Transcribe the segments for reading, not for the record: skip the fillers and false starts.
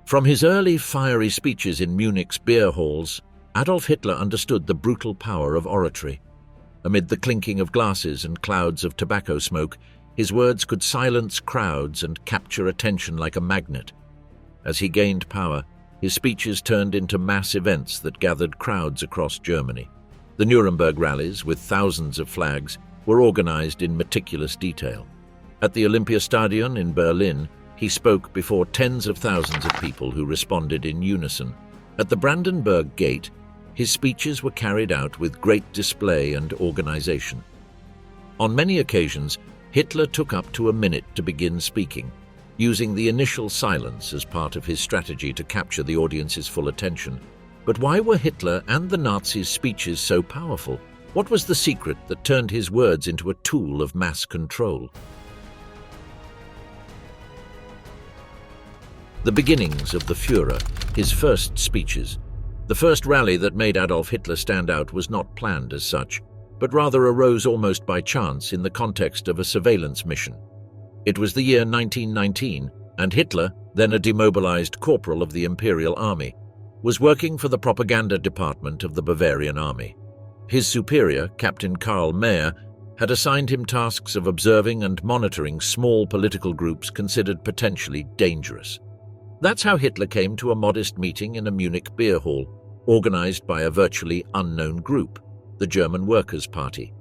From his early fiery speeches in Munich's beer halls, Adolf Hitler understood the brutal power of oratory. Amid the clinking of glasses and clouds of tobacco smoke, his words could silence crowds and capture attention like a magnet. As he gained power, his speeches turned into mass events that gathered crowds across Germany. The Nuremberg rallies, with thousands of flags, were organized in meticulous detail. At the Olympiastadion in Berlin, he spoke before tens of thousands of people who responded in unison. At the Brandenburg Gate, his speeches were carried out with great display and organization. On many occasions, Hitler took up to a minute to begin speaking, using the initial silence as part of his strategy to capture the audience's full attention. But why were Hitler and the Nazis' speeches so powerful? What was the secret that turned his words into a tool of mass control? The beginnings of the Führer, his first speeches. The first rally that made Adolf Hitler stand out was not planned as such, but rather arose almost by chance in the context of a surveillance mission. It was the year 1919, and Hitler, then a demobilized corporal of the Imperial Army, was working for the propaganda department of the Bavarian Army. His superior, Captain Karl Mayer, had assigned him tasks of observing and monitoring small political groups considered potentially dangerous. That's how Hitler came to a modest meeting in a Munich beer hall, organized by a virtually unknown group, the German Workers' Party.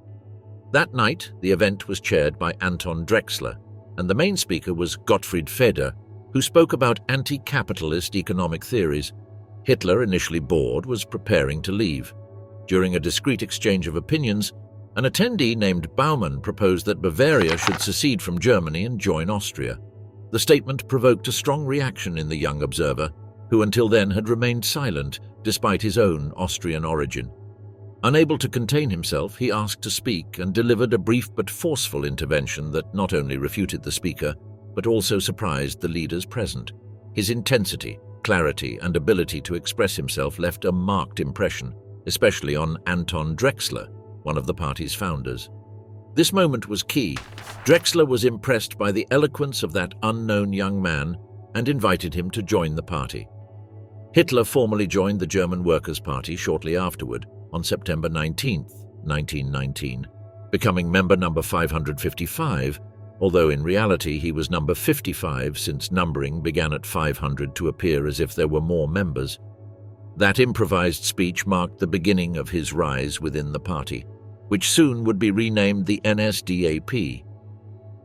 That night, the event was chaired by Anton Drexler, and the main speaker was Gottfried Feder, who spoke about anti-capitalist economic theories. Hitler, initially bored, was preparing to leave. During a discreet exchange of opinions, an attendee named Baumann proposed that Bavaria should secede from Germany and join Austria. The statement provoked a strong reaction in the young observer, who until then had remained silent despite his own Austrian origin. Unable to contain himself, he asked to speak and delivered a brief but forceful intervention that not only refuted the speaker, but also surprised the leaders present. His intensity, clarity, and ability to express himself left a marked impression, especially on Anton Drexler, one of the party's founders. This moment was key. Drexler was impressed by the eloquence of that unknown young man and invited him to join the party. Hitler formally joined the German Workers' Party shortly afterward, on September 19, 1919, becoming member number 555, although in reality he was number 55 since numbering began at 500 to appear as if there were more members. That improvised speech marked the beginning of his rise within the party, which soon would be renamed the NSDAP.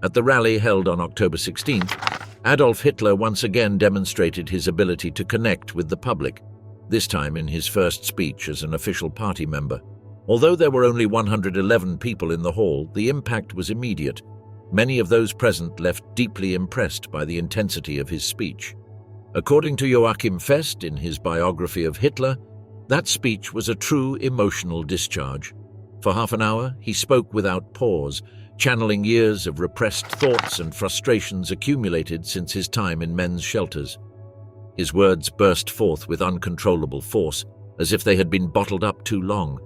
At the rally held on October 16th, Adolf Hitler once again demonstrated his ability to connect with the public, this time in his first speech as an official party member. Although there were only 111 people in the hall, the impact was immediate. Many of those present left deeply impressed by the intensity of his speech. According to Joachim Fest in his biography of Hitler, that speech was a true emotional discharge. For half an hour, he spoke without pause, channeling years of repressed thoughts and frustrations accumulated since his time in men's shelters. His words burst forth with uncontrollable force, as if they had been bottled up too long.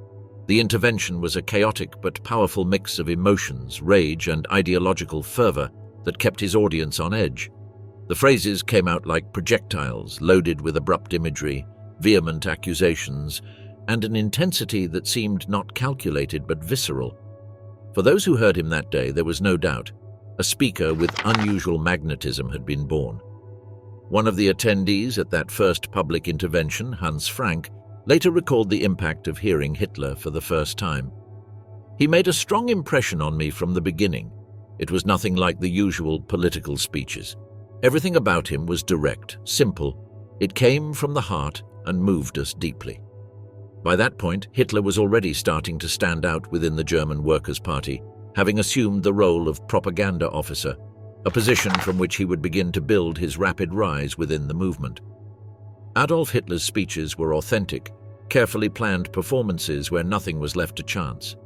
The intervention was a chaotic but powerful mix of emotions, rage, and ideological fervor that kept his audience on edge. The phrases came out like projectiles, loaded with abrupt imagery, vehement accusations, and an intensity that seemed not calculated but visceral. For those who heard him that day, there was no doubt. A speaker with unusual magnetism had been born. One of the attendees at that first public intervention, Hans Frank, later recalled the impact of hearing Hitler for the first time. He made a strong impression on me from the beginning. It was nothing like the usual political speeches. Everything about him was direct, simple. It came from the heart and moved us deeply. By that point, Hitler was already starting to stand out within the German Workers' Party, having assumed the role of propaganda officer, a position from which he would begin to build his rapid rise within the movement. Adolf Hitler's speeches were authentic, carefully planned performances where nothing was left to chance.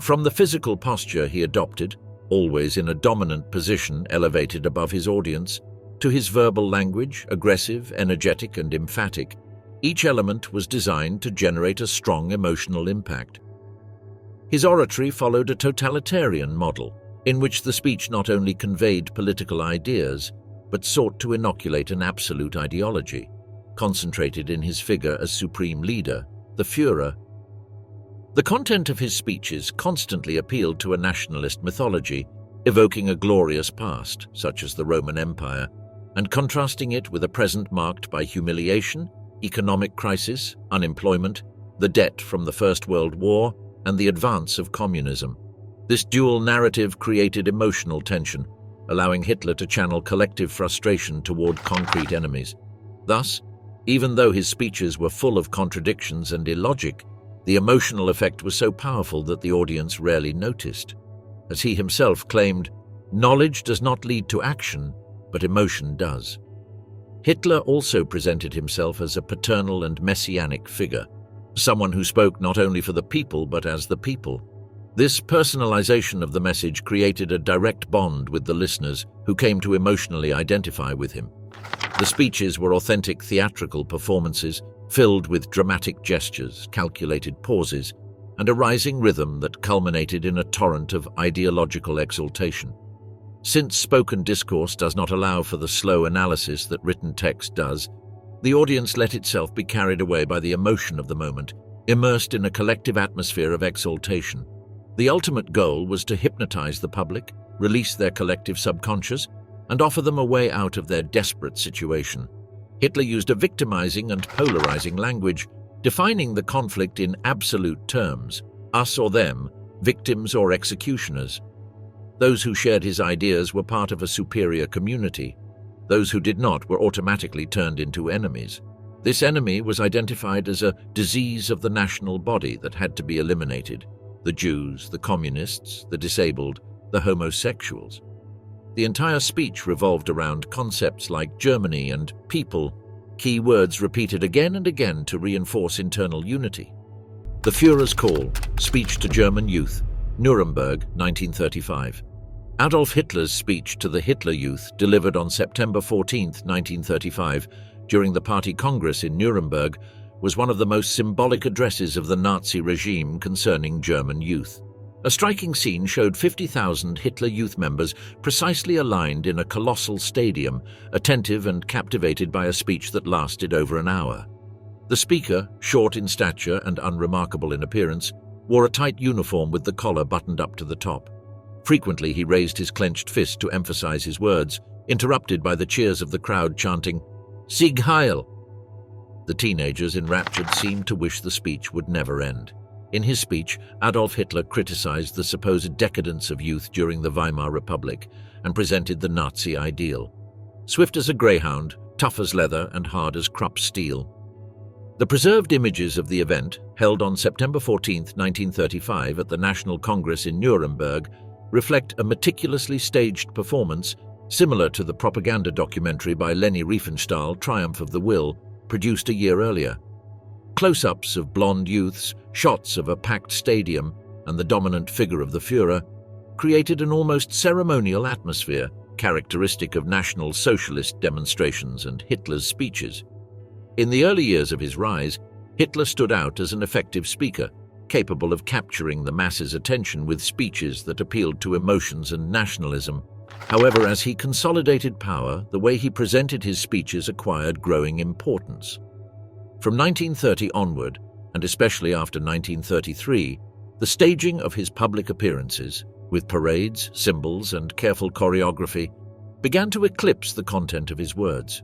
From the physical posture he adopted, always in a dominant position elevated above his audience, to his verbal language, aggressive, energetic, and emphatic, each element was designed to generate a strong emotional impact. His oratory followed a totalitarian model, in which the speech not only conveyed political ideas, but sought to inoculate an absolute ideology, concentrated in his figure as supreme leader, the Führer. The content of his speeches constantly appealed to a nationalist mythology, evoking a glorious past, such as the Roman Empire, and contrasting it with a present marked by humiliation, economic crisis, unemployment, the debt from the First World War, and the advance of communism. This dual narrative created emotional tension, allowing Hitler to channel collective frustration toward concrete enemies. Thus, even though his speeches were full of contradictions and illogic, the emotional effect was so powerful that the audience rarely noticed. As he himself claimed, knowledge does not lead to action, but emotion does. Hitler also presented himself as a paternal and messianic figure, someone who spoke not only for the people but as the people. This personalization of the message created a direct bond with the listeners who came to emotionally identify with him. The speeches were authentic theatrical performances filled with dramatic gestures, calculated pauses, and a rising rhythm that culminated in a torrent of ideological exaltation. Since spoken discourse does not allow for the slow analysis that written text does, the audience let itself be carried away by the emotion of the moment, immersed in a collective atmosphere of exaltation. The ultimate goal was to hypnotize the public, release their collective subconscious, and offer them a way out of their desperate situation. Hitler used a victimizing and polarizing language, defining the conflict in absolute terms: us or them, victims or executioners. Those who shared his ideas were part of a superior community. Those who did not were automatically turned into enemies. This enemy was identified as a disease of the national body that had to be eliminated: the Jews, the communists, the disabled, the homosexuals. The entire speech revolved around concepts like Germany and people, key words repeated again and again to reinforce internal unity. The Führer's Call, Speech to German Youth, Nuremberg, 1935. Adolf Hitler's speech to the Hitler Youth, delivered on September 14, 1935, during the Party Congress in Nuremberg, was one of the most symbolic addresses of the Nazi regime concerning German youth. A striking scene showed 50,000 Hitler Youth members precisely aligned in a colossal stadium, attentive and captivated by a speech that lasted over an hour. The speaker, short in stature and unremarkable in appearance, wore a tight uniform with the collar buttoned up to the top. Frequently he raised his clenched fist to emphasize his words, interrupted by the cheers of the crowd chanting, "Sieg Heil!" The teenagers, enraptured, seemed to wish the speech would never end. In his speech, Adolf Hitler criticized the supposed decadence of youth during the Weimar Republic and presented the Nazi ideal: swift as a greyhound, tough as leather, and hard as Krupp steel. The preserved images of the event, held on September 14, 1935 at the National Congress in Nuremberg, reflect a meticulously staged performance similar to the propaganda documentary by Leni Riefenstahl, Triumph of the Will, produced a year earlier. Close-ups of blonde youths, shots of a packed stadium, and the dominant figure of the Führer created an almost ceremonial atmosphere characteristic of National Socialist demonstrations and Hitler's speeches. In the early years of his rise, Hitler stood out as an effective speaker, capable of capturing the masses' attention with speeches that appealed to emotions and nationalism. However, as he consolidated power, the way he presented his speeches acquired growing importance. From 1930 onward, and especially after 1933, the staging of his public appearances, with parades, symbols, and careful choreography, began to eclipse the content of his words.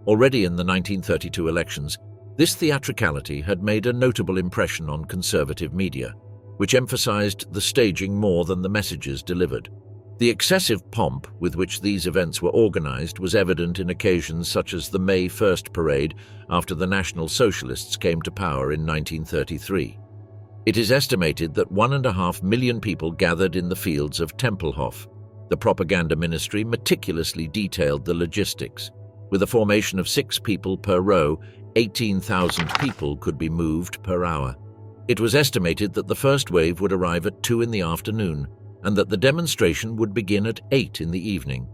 Already in the 1932 elections, this theatricality had made a notable impression on conservative media, which emphasized the staging more than the messages delivered. The excessive pomp with which these events were organized was evident in occasions such as the May 1st parade after the National Socialists came to power in 1933. It is estimated that 1.5 million people gathered in the fields of Tempelhof. The propaganda ministry meticulously detailed the logistics. With a formation of 6 people per row, 18,000 people could be moved per hour. It was estimated that the first wave would arrive at 2 in the afternoon, and that the demonstration would begin at 8 in the evening.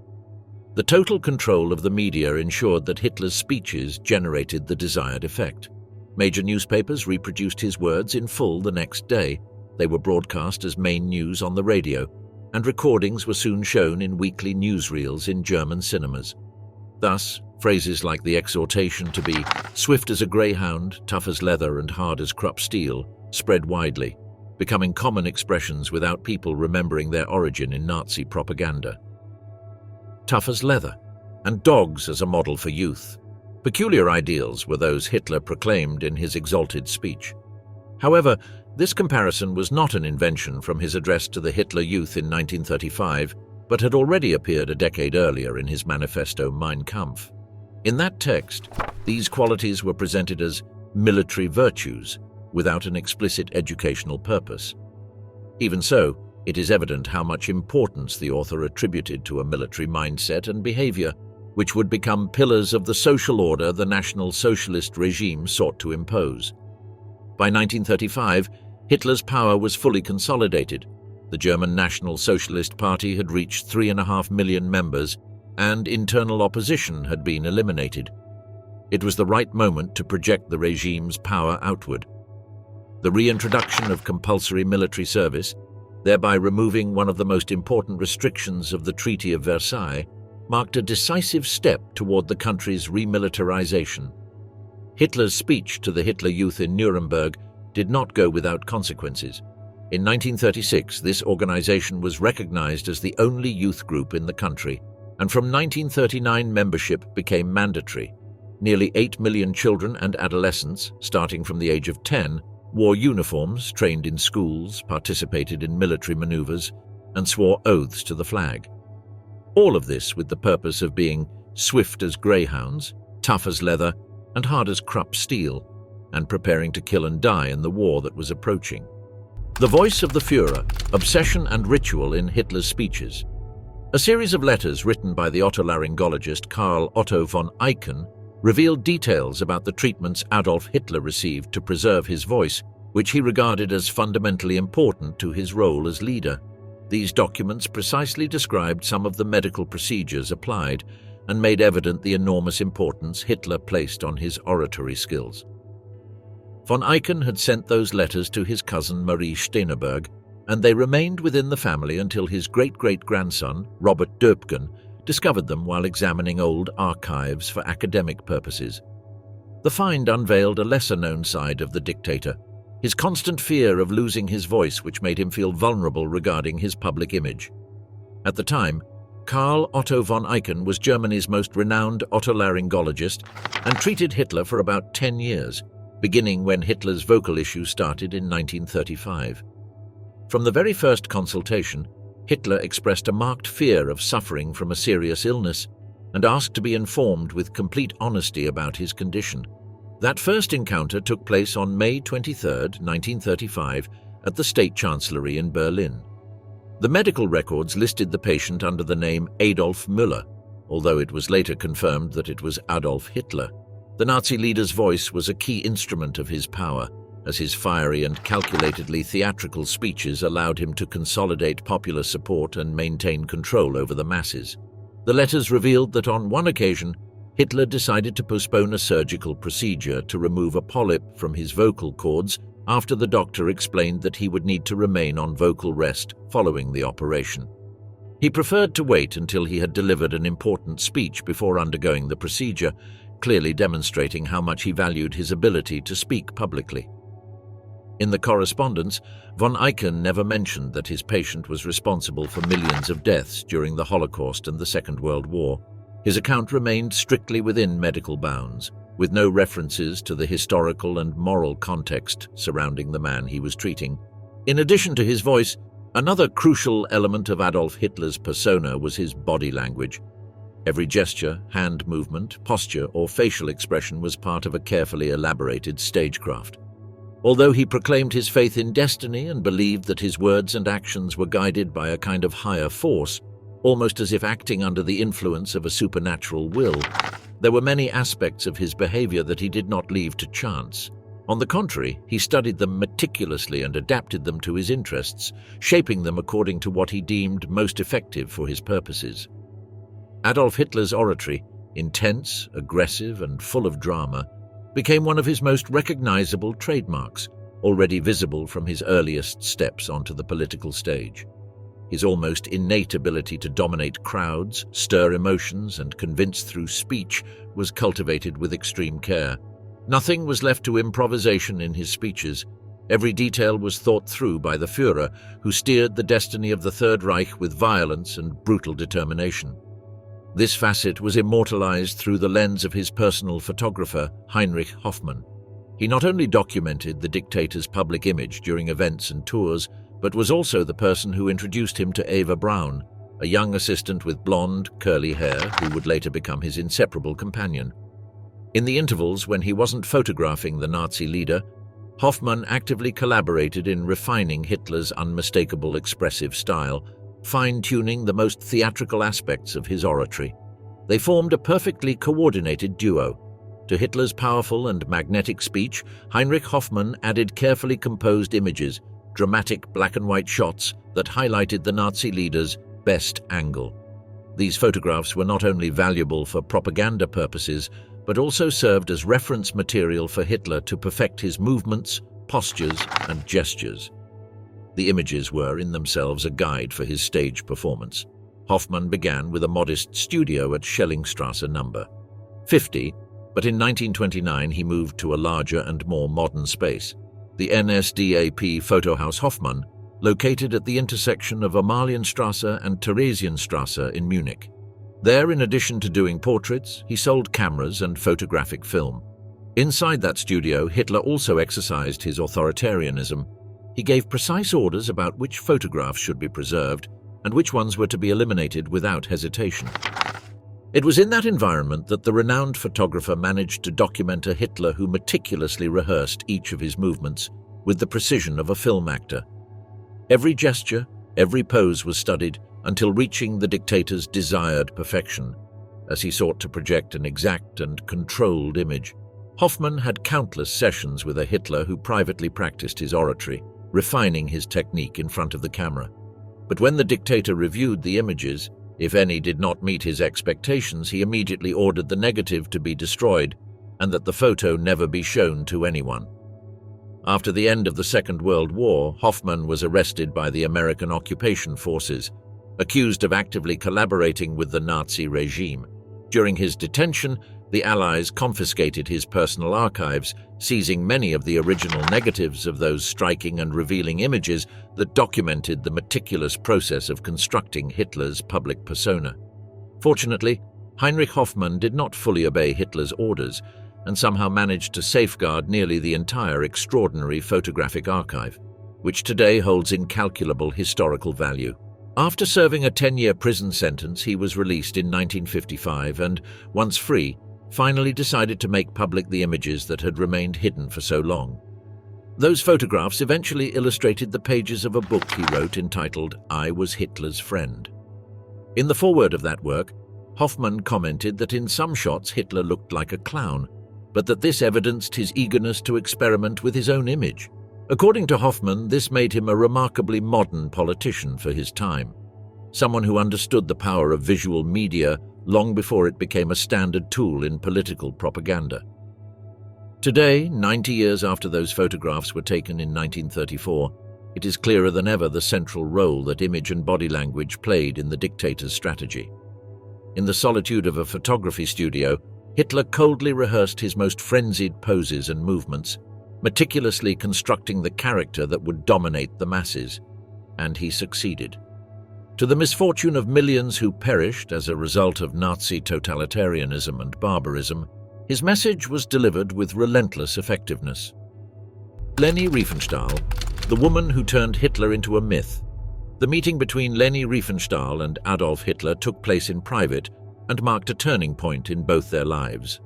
The total control of the media ensured that Hitler's speeches generated the desired effect. Major newspapers reproduced his words in full the next day. They were broadcast as main news on the radio, and recordings were soon shown in weekly newsreels in German cinemas. Thus, phrases like the exhortation to be swift as a greyhound, tough as leather, and hard as Krupp steel spread widely, becoming common expressions without people remembering their origin in Nazi propaganda. Tough as leather, and dogs as a model for youth. Peculiar ideals were those Hitler proclaimed in his exalted speech. However, this comparison was not an invention from his address to the Hitler Youth in 1935, but had already appeared a decade earlier in his manifesto Mein Kampf. In that text, these qualities were presented as military virtues without an explicit educational purpose. Even so, it is evident how much importance the author attributed to a military mindset and behavior, which would become pillars of the social order the National Socialist regime sought to impose. By 1935, Hitler's power was fully consolidated. The German National Socialist Party had reached 3.5 million members, and internal opposition had been eliminated. It was the right moment to project the regime's power outward. The reintroduction of compulsory military service, thereby removing one of the most important restrictions of the Treaty of Versailles, marked a decisive step toward the country's remilitarization. Hitler's speech to the Hitler Youth in Nuremberg did not go without consequences. In 1936, this organization was recognized as the only youth group in the country, and from 1939 membership became mandatory. Nearly 8 million children and adolescents, starting from the age of 10, wore uniforms, trained in schools, participated in military maneuvers, and swore oaths to the flag. All of this with the purpose of being swift as greyhounds, tough as leather, and hard as Krupp steel, and preparing to kill and die in the war that was approaching. The voice of the Führer, obsession and ritual in Hitler's speeches. A series of letters written by the otolaryngologist Karl Otto von Eichen revealed details about the treatments Adolf Hitler received to preserve his voice, which he regarded as fundamentally important to his role as leader. These documents precisely described some of the medical procedures applied and made evident the enormous importance Hitler placed on his oratory skills. Von Eichen had sent those letters to his cousin Marie Steneberg, and they remained within the family until his great-great-grandson, Robert Döpgen, discovered them while examining old archives for academic purposes. The find unveiled a lesser-known side of the dictator, his constant fear of losing his voice, which made him feel vulnerable regarding his public image. At the time, Karl Otto von Eichen was Germany's most renowned otolaryngologist and treated Hitler for about 10 years, beginning when Hitler's vocal issue started in 1935. From the very first consultation, Hitler expressed a marked fear of suffering from a serious illness and asked to be informed with complete honesty about his condition. That first encounter took place on May 23, 1935, at the State Chancellery in Berlin. The medical records listed the patient under the name Adolf Müller, although it was later confirmed that it was Adolf Hitler. The Nazi leader's voice was a key instrument of his power, as his fiery and calculatedly theatrical speeches allowed him to consolidate popular support and maintain control over the masses. The letters revealed that on one occasion, Hitler decided to postpone a surgical procedure to remove a polyp from his vocal cords after the doctor explained that he would need to remain on vocal rest following the operation. He preferred to wait until he had delivered an important speech before undergoing the procedure, clearly demonstrating how much he valued his ability to speak publicly. In the correspondence, von Eichen never mentioned that his patient was responsible for millions of deaths during the Holocaust and the Second World War. His account remained strictly within medical bounds, with no references to the historical and moral context surrounding the man he was treating. In addition to his voice, another crucial element of Adolf Hitler's persona was his body language. Every gesture, hand movement, posture, or facial expression was part of a carefully elaborated stagecraft. Although he proclaimed his faith in destiny and believed that his words and actions were guided by a kind of higher force, almost as if acting under the influence of a supernatural will, there were many aspects of his behavior that he did not leave to chance. On the contrary, he studied them meticulously and adapted them to his interests, shaping them according to what he deemed most effective for his purposes. Adolf Hitler's oratory, intense, aggressive, and full of drama, became one of his most recognizable trademarks, already visible from his earliest steps onto the political stage. His almost innate ability to dominate crowds, stir emotions, and convince through speech was cultivated with extreme care. Nothing was left to improvisation in his speeches. Every detail was thought through by the Führer, who steered the destiny of the Third Reich with violence and brutal determination. This facet was immortalized through the lens of his personal photographer, Heinrich Hoffmann. He not only documented the dictator's public image during events and tours, but was also the person who introduced him to Eva Braun, a young assistant with blonde, curly hair who would later become his inseparable companion. In the intervals when he wasn't photographing the Nazi leader, Hoffmann actively collaborated in refining Hitler's unmistakable expressive style, fine-tuning the most theatrical aspects of his oratory. They formed a perfectly coordinated duo. To Hitler's powerful and magnetic speech, Heinrich Hoffmann added carefully composed images, dramatic black-and-white shots that highlighted the Nazi leader's best angle. These photographs were not only valuable for propaganda purposes, but also served as reference material for Hitler to perfect his movements, postures, and gestures. The images were, in themselves, a guide for his stage performance. Hoffmann began with a modest studio at Schellingstrasse number 50, but in 1929 he moved to a larger and more modern space, the NSDAP Photohaus Hoffmann, located at the intersection of Amalienstrasse and Theresienstrasse in Munich. There, in addition to doing portraits, he sold cameras and photographic film. Inside that studio, Hitler also exercised his authoritarianism. He gave precise orders about which photographs should be preserved and which ones were to be eliminated without hesitation. It was in that environment that the renowned photographer managed to document a Hitler who meticulously rehearsed each of his movements with the precision of a film actor. Every gesture, every pose was studied until reaching the dictator's desired perfection, as he sought to project an exact and controlled image. Hoffmann had countless sessions with a Hitler who privately practiced his oratory, refining his technique in front of the camera. But when the dictator reviewed the images, if any did not meet his expectations, he immediately ordered the negative to be destroyed and that the photo never be shown to anyone. After the end of the Second World War, Hoffmann was arrested by the American occupation forces, accused of actively collaborating with the Nazi regime. During his detention, the Allies confiscated his personal archives, seizing many of the original negatives of those striking and revealing images that documented the meticulous process of constructing Hitler's public persona. Fortunately, Heinrich Hoffmann did not fully obey Hitler's orders and somehow managed to safeguard nearly the entire extraordinary photographic archive, which today holds incalculable historical value. After serving a 10-year prison sentence, he was released in 1955 and, once free, finally decided to make public the images that had remained hidden for so long. Those photographs eventually illustrated the pages of a book he wrote entitled I Was Hitler's Friend. In the foreword of that work, Hoffmann commented that in some shots Hitler looked like a clown, but that this evidenced his eagerness to experiment with his own image. According to Hoffmann, this made him a remarkably modern politician for his time, someone who understood the power of visual media long before it became a standard tool in political propaganda. Today, 90 years after those photographs were taken in 1934, it is clearer than ever the central role that image and body language played in the dictator's strategy. In the solitude of a photography studio, Hitler coldly rehearsed his most frenzied poses and movements, meticulously constructing the character that would dominate the masses, and he succeeded. To the misfortune of millions who perished as a result of Nazi totalitarianism and barbarism, his message was delivered with relentless effectiveness. Leni Riefenstahl, the woman who turned Hitler into a myth. The meeting between Leni Riefenstahl and Adolf Hitler took place in private and marked a turning point in both their lives.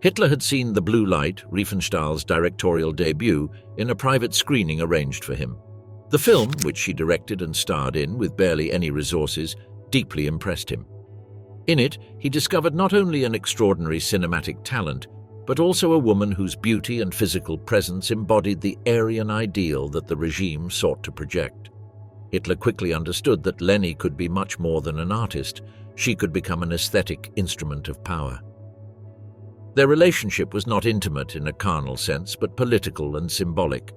Hitler had seen The Blue Light, Riefenstahl's directorial debut, in a private screening arranged for him. The film, which she directed and starred in with barely any resources, deeply impressed him. In it, he discovered not only an extraordinary cinematic talent, but also a woman whose beauty and physical presence embodied the Aryan ideal that the regime sought to project. Hitler quickly understood that Leni could be much more than an artist. She could become an aesthetic instrument of power. Their relationship was not intimate in a carnal sense, but political and symbolic.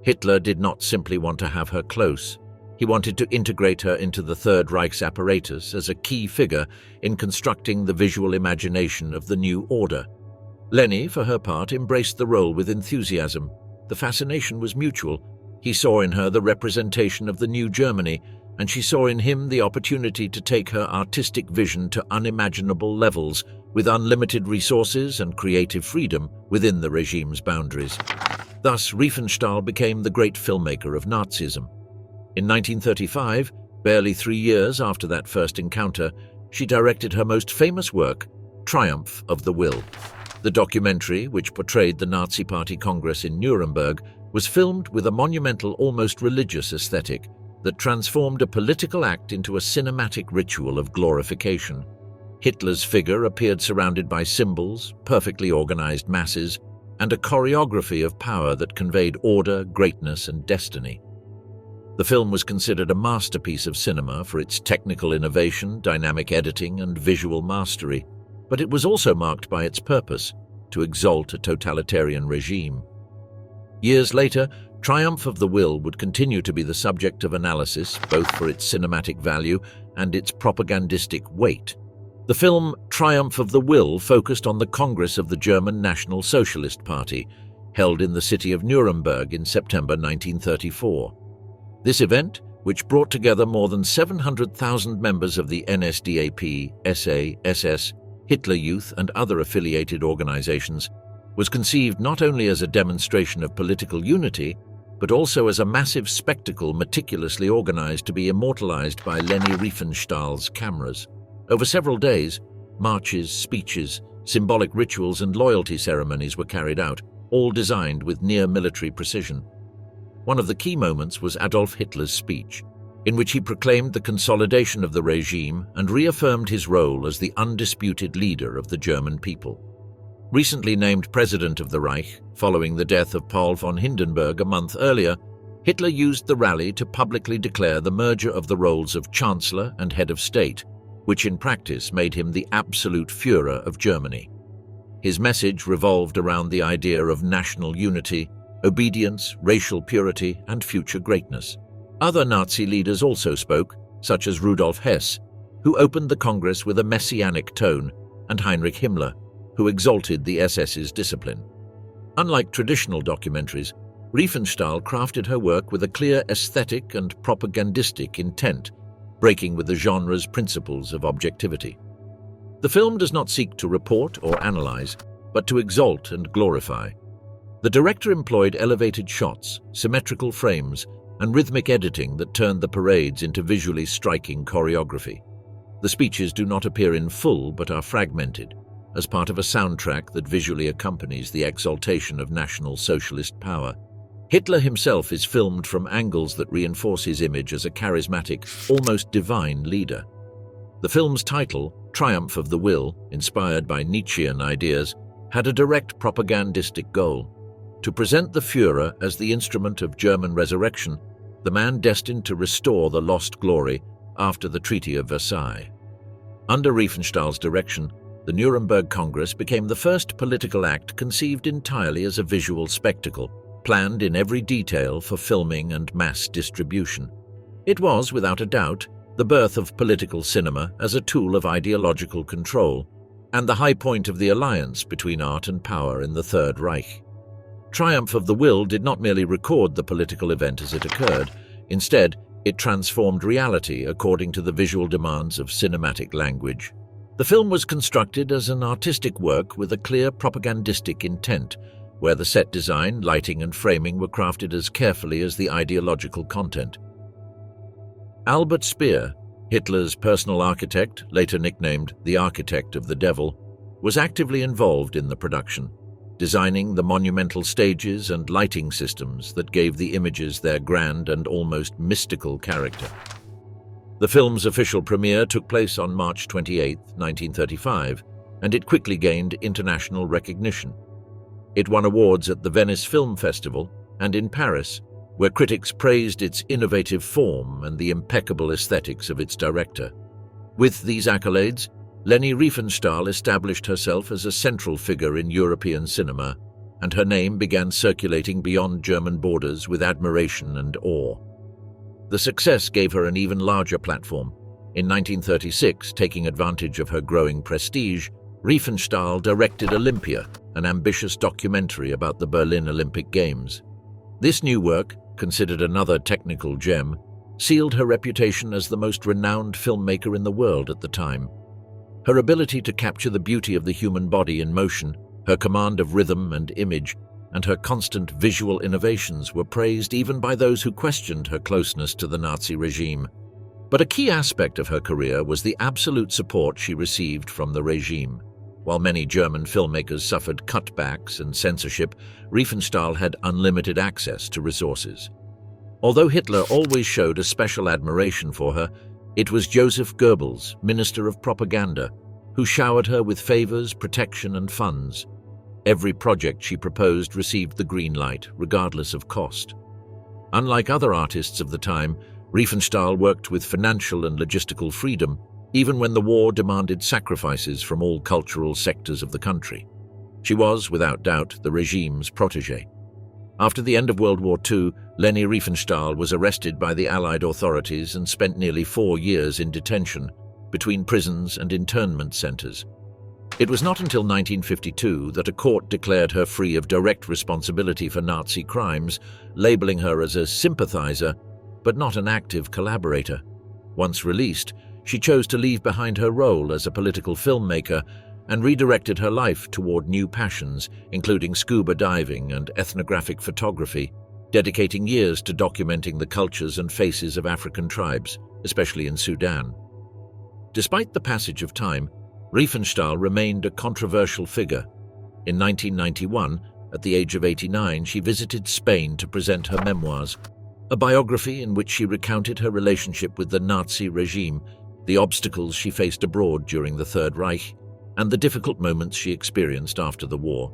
Hitler did not simply want to have her close. He He wanted to integrate her into the Third Reich's apparatus as a key figure in constructing the visual imagination of the new order. Leni, for her part, embraced the role with enthusiasm. The fascination was mutual. He saw in her the representation of the new Germany, and she saw in him the opportunity to take her artistic vision to unimaginable levels, with unlimited resources and creative freedom within the regime's boundaries. Thus, Riefenstahl became the great filmmaker of Nazism. In 1935, barely 3 years after that first encounter, she directed her most famous work, Triumph of the Will. The documentary, which portrayed the Nazi Party Congress in Nuremberg, was filmed with a monumental, almost religious aesthetic that transformed a political act into a cinematic ritual of glorification. Hitler's figure appeared surrounded by symbols, perfectly organized masses, and a choreography of power that conveyed order, greatness, and destiny. The film was considered a masterpiece of cinema for its technical innovation, dynamic editing, and visual mastery, but it was also marked by its purpose, to exalt a totalitarian regime. Years later, Triumph of the Will would continue to be the subject of analysis, both for its cinematic value and its propagandistic weight. The film Triumph of the Will focused on the Congress of the German National Socialist Party, held in the city of Nuremberg in September 1934. This event, which brought together more than 700,000 members of the NSDAP, SA, SS, Hitler Youth, and other affiliated organizations, was conceived not only as a demonstration of political unity, but also as a massive spectacle meticulously organized to be immortalized by Leni Riefenstahl's cameras. Over several days, marches, speeches, symbolic rituals, and loyalty ceremonies were carried out, all designed with near-military precision. One of the key moments was Adolf Hitler's speech, in which he proclaimed the consolidation of the regime and reaffirmed his role as the undisputed leader of the German people. Recently named president of the Reich, following the death of Paul von Hindenburg a month earlier, Hitler used the rally to publicly declare the merger of the roles of Chancellor and head of state, which in practice made him the absolute Führer of Germany. His message revolved around the idea of national unity, obedience, racial purity, and future greatness. Other Nazi leaders also spoke, such as Rudolf Hess, who opened the Congress with a messianic tone, and Heinrich Himmler, who exalted the SS's discipline. Unlike traditional documentaries, Riefenstahl crafted her work with a clear aesthetic and propagandistic intent, breaking with the genre's principles of objectivity. The film does not seek to report or analyze, but to exalt and glorify. The director employed elevated shots, symmetrical frames, and rhythmic editing that turned the parades into visually striking choreography. The speeches do not appear in full but are fragmented, as part of a soundtrack that visually accompanies the exaltation of National Socialist power. Hitler himself is filmed from angles that reinforce his image as a charismatic, almost divine leader. The film's title, Triumph of the Will, inspired by Nietzschean ideas, had a direct propagandistic goal: to present the Führer as the instrument of German resurrection, the man destined to restore the lost glory after the Treaty of Versailles. Under Riefenstahl's direction, the Nuremberg Congress became the first political act conceived entirely as a visual spectacle, planned in every detail for filming and mass distribution. It was, without a doubt, the birth of political cinema as a tool of ideological control, and the high point of the alliance between art and power in the Third Reich. Triumph of the Will did not merely record the political event as it occurred. Instead, it transformed reality according to the visual demands of cinematic language. The film was constructed as an artistic work with a clear propagandistic intent, where the set design, lighting, and framing were crafted as carefully as the ideological content. Albert Speer, Hitler's personal architect, later nicknamed the Architect of the Devil, was actively involved in the production, designing the monumental stages and lighting systems that gave the images their grand and almost mystical character. The film's official premiere took place on March 28, 1935, and it quickly gained international recognition. It won awards at the Venice Film Festival and in Paris, where critics praised its innovative form and the impeccable aesthetics of its director. With these accolades, Leni Riefenstahl established herself as a central figure in European cinema, and her name began circulating beyond German borders with admiration and awe. The success gave her an even larger platform. In 1936, taking advantage of her growing prestige, Riefenstahl directed Olympia, an ambitious documentary about the Berlin Olympic Games. This new work, considered another technical gem, sealed her reputation as the most renowned filmmaker in the world at the time. Her ability to capture the beauty of the human body in motion, her command of rhythm and image, and her constant visual innovations were praised even by those who questioned her closeness to the Nazi regime. But a key aspect of her career was the absolute support she received from the regime. While many German filmmakers suffered cutbacks and censorship, Riefenstahl had unlimited access to resources. Although Hitler always showed a special admiration for her, it was Joseph Goebbels, Minister of Propaganda, who showered her with favors, protection, and funds. Every project she proposed received the green light, regardless of cost. Unlike other artists of the time, Riefenstahl worked with financial and logistical freedom, even when the war demanded sacrifices from all cultural sectors of the country. She was, without doubt, the regime's protégé. After the end of World War II, Leni Riefenstahl was arrested by the Allied authorities and spent nearly 4 years in detention, between prisons and internment centers. It was not until 1952 that a court declared her free of direct responsibility for Nazi crimes, labeling her as a sympathizer, but not an active collaborator. Once released, she chose to leave behind her role as a political filmmaker and redirected her life toward new passions, including scuba diving and ethnographic photography, dedicating years to documenting the cultures and faces of African tribes, especially in Sudan. Despite the passage of time, Riefenstahl remained a controversial figure. In 1991, at the age of 89, she visited Spain to present her memoirs, a biography in which she recounted her relationship with the Nazi regime, the obstacles she faced abroad during the Third Reich, and the difficult moments she experienced after the war.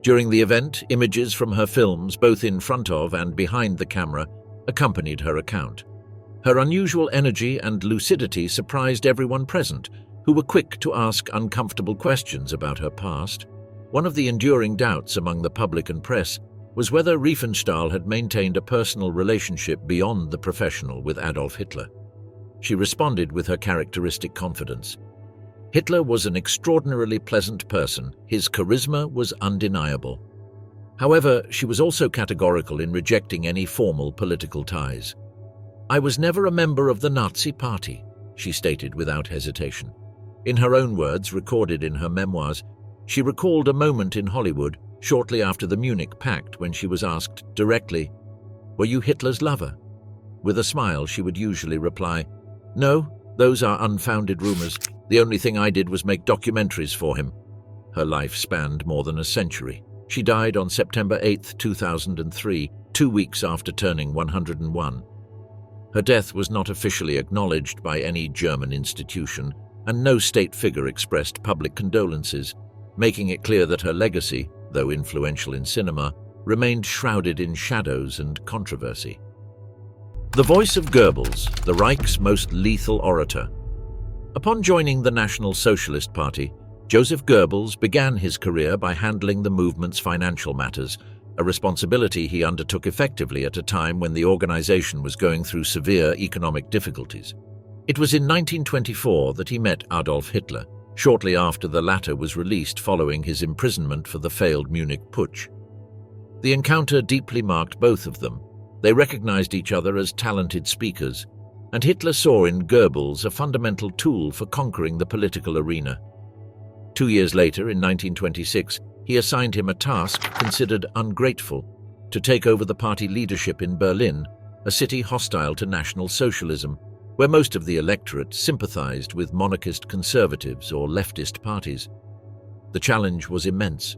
During the event, images from her films, both in front of and behind the camera, accompanied her account. Her unusual energy and lucidity surprised everyone present, who were quick to ask uncomfortable questions about her past. One of the enduring doubts among the public and press was whether Riefenstahl had maintained a personal relationship beyond the professional with Adolf Hitler. She responded with her characteristic confidence. Hitler was an extraordinarily pleasant person. His charisma was undeniable. However, she was also categorical in rejecting any formal political ties. "I was never a member of the Nazi Party," she stated without hesitation. In her own words, recorded in her memoirs, she recalled a moment in Hollywood shortly after the Munich Pact when she was asked directly, "Were you Hitler's lover?" With a smile, she would usually reply, "No, those are unfounded rumors. The only thing I did was make documentaries for him." Her life spanned more than a century. She died on September 8, 2003, 2 weeks after turning 101. Her death was not officially acknowledged by any German institution, and no state figure expressed public condolences, making it clear that her legacy, though influential in cinema, remained shrouded in shadows and controversy. The voice of Goebbels, the Reich's most lethal orator. Upon joining the National Socialist Party, Joseph Goebbels began his career by handling the movement's financial matters, a responsibility he undertook effectively at a time when the organization was going through severe economic difficulties. It was in 1924 that he met Adolf Hitler, shortly after the latter was released following his imprisonment for the failed Munich Putsch. The encounter deeply marked both of them. They recognized each other as talented speakers, and Hitler saw in Goebbels a fundamental tool for conquering the political arena. 2 years later, in 1926, he assigned him a task considered ungrateful: to take over the party leadership in Berlin, a city hostile to National Socialism, where most of the electorate sympathized with monarchist conservatives or leftist parties. The challenge was immense.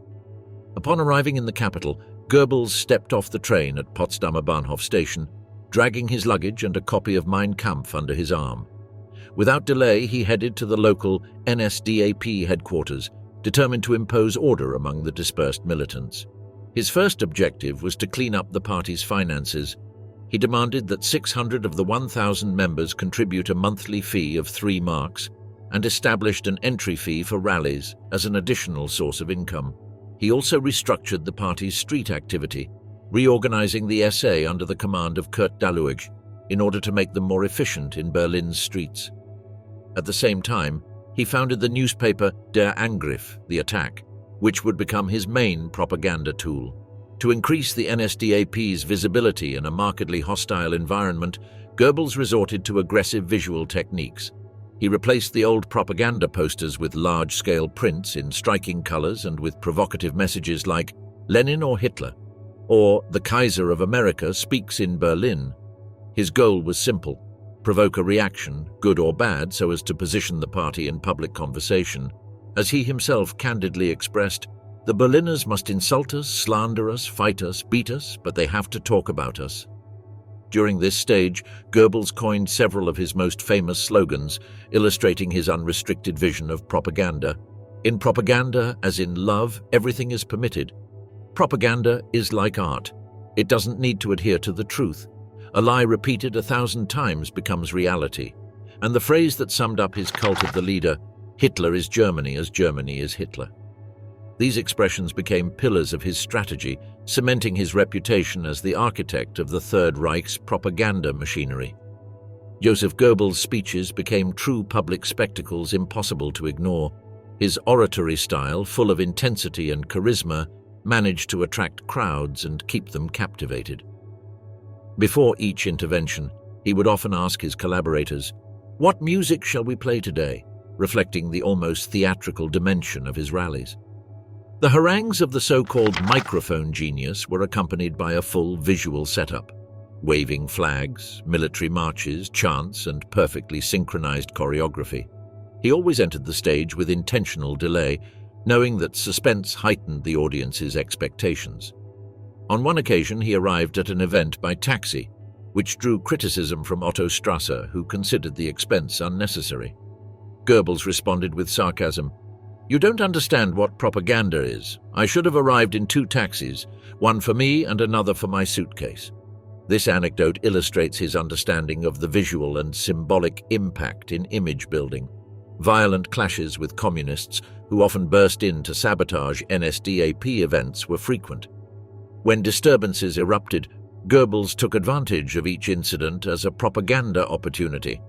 Upon arriving in the capital, Goebbels stepped off the train at Potsdamer Bahnhof station, dragging his luggage and a copy of Mein Kampf under his arm. Without delay, he headed to the local NSDAP headquarters, determined to impose order among the dispersed militants. His first objective was to clean up the party's finances. He demanded that 600 of the 1,000 members contribute a monthly fee of 3 marks and established an entry fee for rallies as an additional source of income. He also restructured the party's street activity, reorganizing the SA under the command of Kurt Daluege. in order to make them more efficient in Berlin's streets. At the same time, he founded the newspaper Der Angriff, the attack, which would become his main propaganda tool. To increase the NSDAP's visibility in a markedly hostile environment, Goebbels resorted to aggressive visual techniques. He replaced the old propaganda posters with large-scale prints in striking colors and with provocative messages like "Lenin or Hitler," or "The Kaiser of America speaks in Berlin." His goal was simple: provoke a reaction, good or bad, so as to position the party in public conversation. As he himself candidly expressed, "The Berliners must insult us, slander us, fight us, beat us, but they have to talk about us." During this stage, Goebbels coined several of his most famous slogans, illustrating his unrestricted vision of propaganda. In propaganda, as in love, everything is permitted. Propaganda is like art. It doesn't need to adhere to the truth. A lie repeated 1,000 times becomes reality. And the phrase that summed up his cult of the leader, "Hitler is Germany as Germany is Hitler." These expressions became pillars of his strategy, cementing his reputation as the architect of the Third Reich's propaganda machinery. Joseph Goebbels' speeches became true public spectacles impossible to ignore. His oratory style, full of intensity and charisma, managed to attract crowds and keep them captivated. Before each intervention, he would often ask his collaborators, "What music shall we play today?" reflecting the almost theatrical dimension of his rallies. The harangues of the so-called microphone genius were accompanied by a full visual setup. Waving flags, military marches, chants, and perfectly synchronized choreography. He always entered the stage with intentional delay, knowing that suspense heightened the audience's expectations. On one occasion, he arrived at an event by taxi, which drew criticism from Otto Strasser, who considered the expense unnecessary. Goebbels responded with sarcasm, "You don't understand what propaganda is. I should have arrived in 2 taxis, one for me and another for my suitcase." This anecdote illustrates his understanding of the visual and symbolic impact in image building. Violent clashes with communists, who often burst in to sabotage NSDAP events, were frequent. When disturbances erupted, Goebbels took advantage of each incident as a propaganda opportunity.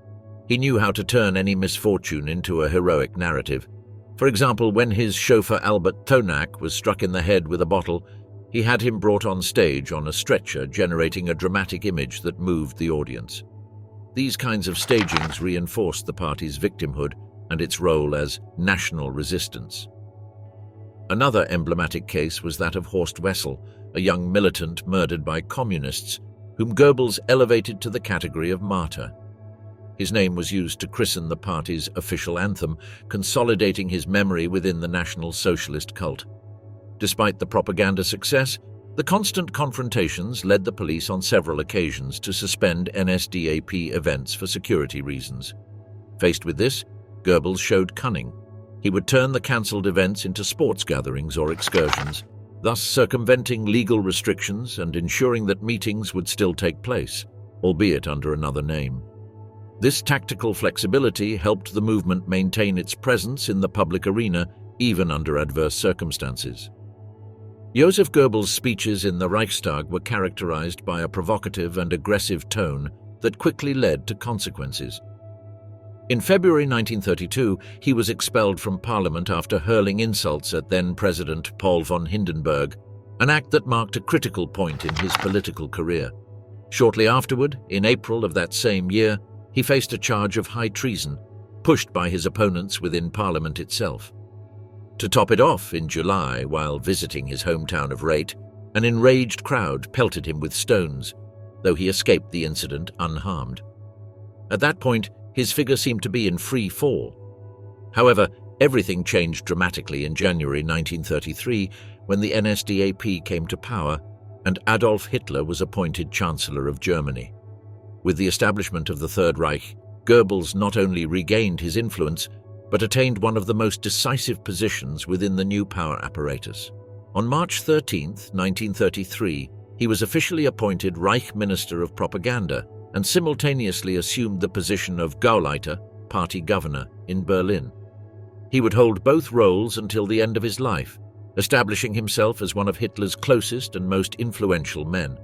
He knew how to turn any misfortune into a heroic narrative. For example, when his chauffeur Albert Tonak was struck in the head with a bottle, he had him brought on stage on a stretcher, generating a dramatic image that moved the audience. These kinds of stagings reinforced the party's victimhood and its role as national resistance. Another emblematic case was that of Horst Wessel, a young militant murdered by communists, whom Goebbels elevated to the category of martyr. His name was used to christen the party's official anthem, consolidating his memory within the National Socialist cult. Despite the propaganda success, the constant confrontations led the police on several occasions to suspend NSDAP events for security reasons. Faced with this, Goebbels showed cunning. He would turn the cancelled events into sports gatherings or excursions, thus circumventing legal restrictions and ensuring that meetings would still take place, albeit under another name. This tactical flexibility helped the movement maintain its presence in the public arena, even under adverse circumstances. Joseph Goebbels' speeches in the Reichstag were characterized by a provocative and aggressive tone that quickly led to consequences. In February 1932, he was expelled from Parliament after hurling insults at then-President Paul von Hindenburg, an act that marked a critical point in his political career. Shortly afterward, in April of that same year, he faced a charge of high treason, pushed by his opponents within Parliament itself. To top it off, in July, while visiting his hometown of Reit, an enraged crowd pelted him with stones, though he escaped the incident unharmed. At that point, his figure seemed to be in free fall. However, everything changed dramatically in January 1933 when the NSDAP came to power and Adolf Hitler was appointed Chancellor of Germany. With the establishment of the Third Reich, Goebbels not only regained his influence, but attained one of the most decisive positions within the new power apparatus. On March 13, 1933, he was officially appointed Reich Minister of Propaganda and simultaneously assumed the position of Gauleiter, party governor, in Berlin. He would hold both roles until the end of his life, establishing himself as one of Hitler's closest and most influential men.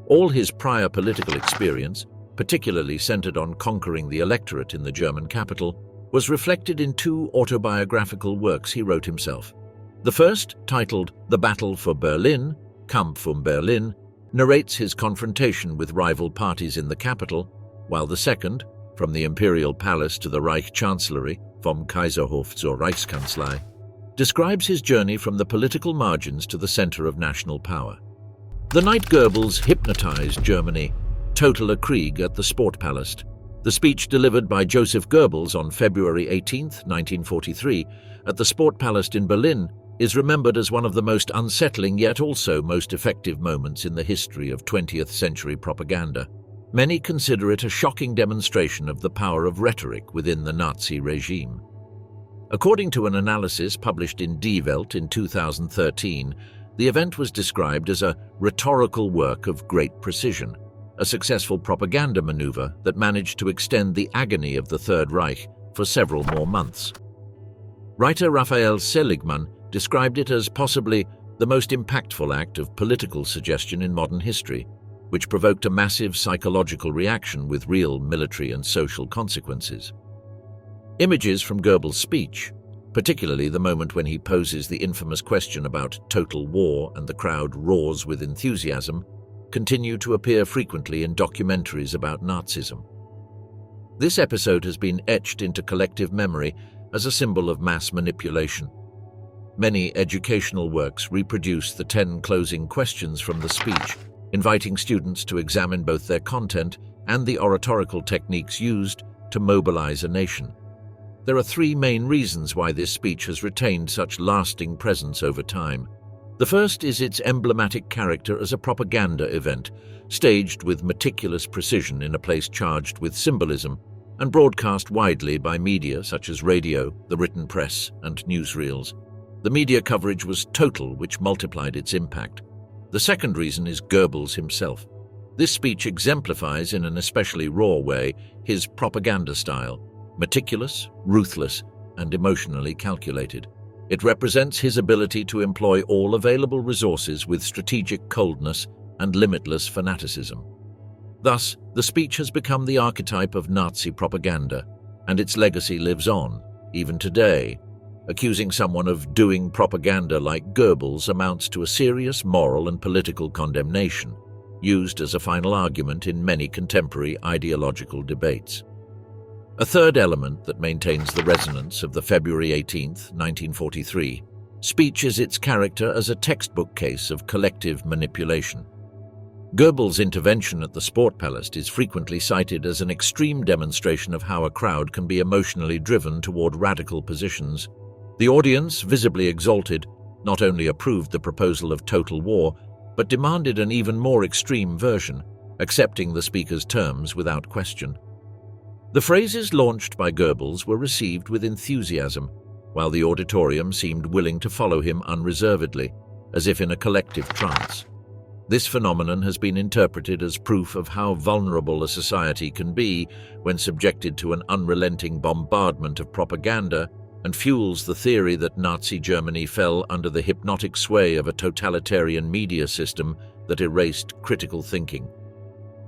All his prior political experience, particularly centered on conquering the electorate in the German capital, was reflected in two autobiographical works he wrote himself. The first, titled The Battle for Berlin, Kampf um Berlin, narrates his confrontation with rival parties in the capital, while the second, From the Imperial Palace to the Reich Chancellery, vom Kaiserhof zur Reichskanzlei, describes his journey from the political margins to the center of national power. The night Goebbels hypnotized Germany, total a Krieg at the Sportpalast. The speech delivered by Joseph Goebbels on February 18, 1943, at the Sportpalast in Berlin is remembered as one of the most unsettling yet also most effective moments in the history of 20th century propaganda. Many consider it a shocking demonstration of the power of rhetoric within the Nazi regime. According to an analysis published in Die Welt in 2013, the event was described as a rhetorical work of great precision, a successful propaganda maneuver that managed to extend the agony of the Third Reich for several more months. Writer Raphael Seligman described it as possibly the most impactful act of political suggestion in modern history, which provoked a massive psychological reaction with real military and social consequences. Images from Goebbels' speech, particularly the moment when he poses the infamous question about total war and the crowd roars with enthusiasm, continue to appear frequently in documentaries about Nazism. This episode has been etched into collective memory as a symbol of mass manipulation. Many educational works reproduce the 10 closing questions from the speech, inviting students to examine both their content and the oratorical techniques used to mobilize a nation. There are three main reasons why this speech has retained such lasting presence over time. The first is its emblematic character as a propaganda event, staged with meticulous precision in a place charged with symbolism and broadcast widely by media such as radio, the written press, and newsreels. The media coverage was total, which multiplied its impact. The second reason is Goebbels himself. This speech exemplifies in an especially raw way his propaganda style, meticulous, ruthless, and emotionally calculated. It represents his ability to employ all available resources with strategic coldness and limitless fanaticism. Thus, the speech has become the archetype of Nazi propaganda, and its legacy lives on, even today. Accusing someone of doing propaganda like Goebbels amounts to a serious moral and political condemnation, used as a final argument in many contemporary ideological debates. A third element that maintains the resonance of the February 18, 1943, speech is its character as a textbook case of collective manipulation. Goebbels' intervention at the Sportpalast is frequently cited as an extreme demonstration of how a crowd can be emotionally driven toward radical positions. The audience, visibly exalted, not only approved the proposal of total war, but demanded an even more extreme version, accepting the speaker's terms without question. The phrases launched by Goebbels were received with enthusiasm, while the auditorium seemed willing to follow him unreservedly, as if in a collective trance. This phenomenon has been interpreted as proof of how vulnerable a society can be when subjected to an unrelenting bombardment of propaganda, and fuels the theory that Nazi Germany fell under the hypnotic sway of a totalitarian media system that erased critical thinking.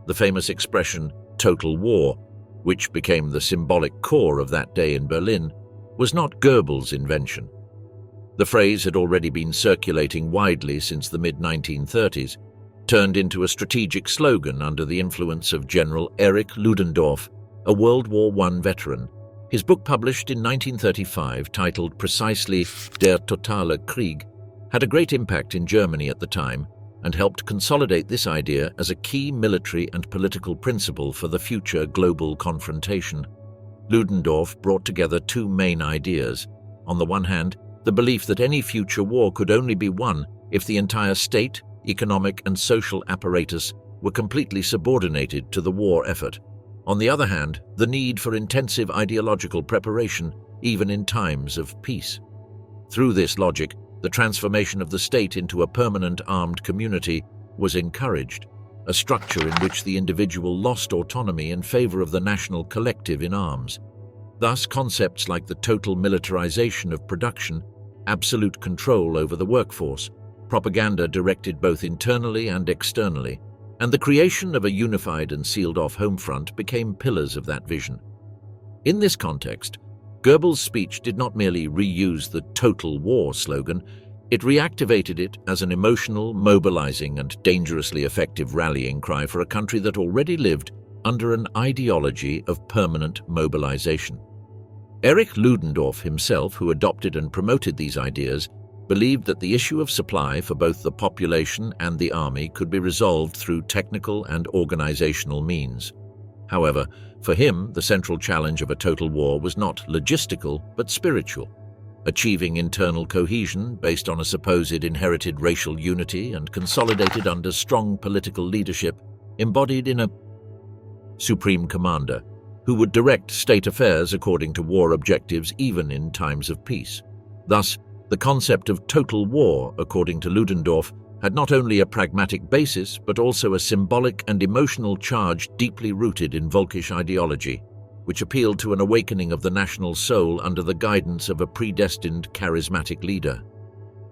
The famous expression, total war, which became the symbolic core of that day in Berlin, was not Goebbels' invention. The phrase had already been circulating widely since the mid-1930s, turned into a strategic slogan under the influence of General Erich Ludendorff, a World War I veteran. His book, published in 1935, titled precisely Der totale Krieg, had a great impact in Germany at the time and helped consolidate this idea as a key military and political principle for the future global confrontation. Ludendorff brought together two main ideas. On the one hand, the belief that any future war could only be won if the entire state, economic and social apparatus were completely subordinated to the war effort. On the other hand, the need for intensive ideological preparation, even in times of peace. Through this logic, the transformation of the state into a permanent armed community was encouraged, a structure in which the individual lost autonomy in favor of the national collective in arms. Thus, concepts like the total militarization of production, absolute control over the workforce, propaganda directed both internally and externally, and the creation of a unified and sealed-off home front became pillars of that vision. In this context, Goebbels' speech did not merely reuse the "total war" slogan, it reactivated it as an emotional, mobilizing, and dangerously effective rallying cry for a country that already lived under an ideology of permanent mobilization. Erich Ludendorff himself, who adopted and promoted these ideas, believed that the issue of supply for both the population and the army could be resolved through technical and organizational means. However, for him, the central challenge of a total war was not logistical but spiritual. Achieving internal cohesion based on a supposed inherited racial unity and consolidated under strong political leadership, embodied in a supreme commander who would direct state affairs according to war objectives even in times of peace. Thus, the concept of total war, according to Ludendorff, had not only a pragmatic basis but also a symbolic and emotional charge deeply rooted in Völkisch ideology, which appealed to an awakening of the national soul under the guidance of a predestined charismatic leader.